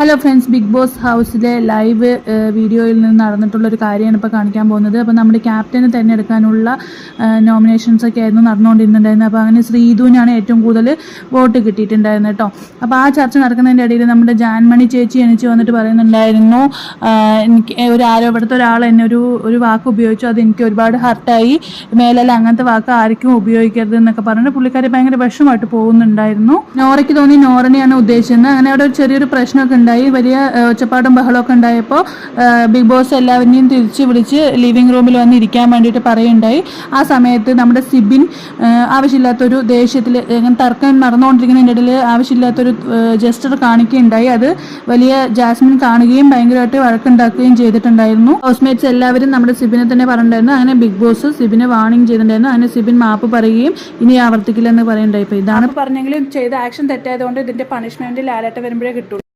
Hello friends, big boss ഹൗസിലെ live വീഡിയോയിൽ നിന്ന് നടന്നിട്ടുള്ളൊരു കാര്യമാണ് ഇപ്പോൾ കാണിക്കാൻ പോകുന്നത്. അപ്പോൾ നമ്മുടെ ക്യാപ്റ്റനെ തിരഞ്ഞെടുക്കാനുള്ള നോമിനേഷൻസ് ഒക്കെ ആയിരുന്നു നടന്നുകൊണ്ടിരുന്നുണ്ടായിരുന്നത്. അപ്പോൾ അങ്ങനെ ശ്രീധുവിനാണ് ഏറ്റവും കൂടുതൽ വോട്ട് കിട്ടിയിട്ടുണ്ടായിരുന്നത് കേട്ടോ. അപ്പോൾ ആ ചർച്ച നടക്കുന്നതിൻ്റെ ഇടയിൽ നമ്മുടെ ജാൻമണി ചേച്ചി എണിച്ച് വന്നിട്ട് പറയുന്നുണ്ടായിരുന്നു, എനിക്ക് ഒരു ആരോപണത്തെ ഒരാൾ എന്നെ ഒരു വാക്ക് ഉപയോഗിച്ചു, അത് എനിക്ക് ഒരുപാട് ഹർട്ടായി, മേലല്ല അങ്ങനത്തെ വാക്ക് ആർക്കും ഉപയോഗിക്കരുത് എന്നൊക്കെ പറഞ്ഞിട്ട് പുള്ളിക്കാരി ഭയങ്കര വിഷമമായിട്ട് പോകുന്നുണ്ടായിരുന്നു. നോറയ്ക്ക് തോന്നി നോറനെയാണ് ഉദ്ദേശിച്ചത്. അങ്ങനെ അവിടെ ഒരു ചെറിയൊരു പ്രശ്നമൊക്കെ ഉണ്ടായി. വലിയ ഒച്ചപ്പാടും ബഹളമൊക്കെ ഉണ്ടായപ്പോൾ ബിഗ് ബോസ് എല്ലാവരെയും തിരിച്ച് വിളിച്ച് ലിവിംഗ് റൂമിൽ വന്ന് ഇരിക്കാൻ വേണ്ടിയിട്ട് പറയുണ്ടായി. ആ സമയത്ത് നമ്മുടെ സിബിൻ ആവശ്യമില്ലാത്തൊരു ദേഷ്യത്തിൽ തർക്കം നടന്നുകൊണ്ടിരിക്കുന്നതിൻ്റെ ഇടയിൽ ആവശ്യമില്ലാത്തൊരു ജസ്റ്റർ കാണിക്കുകയുണ്ടായി. അത് വലിയ ജാസ്മിൻ കാണുകയും ഭയങ്കരമായിട്ട് വഴക്കുണ്ടാക്കുകയും ചെയ്തിട്ടുണ്ടായിരുന്നു. ഹൗസ്മേറ്റ്സ് എല്ലാവരും നമ്മുടെ സിബിനെ തന്നെ പറഞ്ഞിട്ടുണ്ടായിരുന്നു. അങ്ങനെ ബിഗ് ബോസ് സിബിനെ വാർണിംഗ് ചെയ്തിട്ടുണ്ടായിരുന്നു. അങ്ങനെ സിബിൻ മാപ്പ് പറയുകയും ഇനി ആവർത്തിക്കില്ലെന്ന് പറയുന്നുണ്ടായി. ഇപ്പോൾ ഇതാണ് പറഞ്ഞെങ്കിലും ചെയ്ത ആക്ഷൻ തെറ്റായതുകൊണ്ട് ഇതിൻ്റെ പണിഷ്മെൻറ്റ് ലാലേട്ടൻ വരുമ്പോഴേ കിട്ടുള്ളൂ.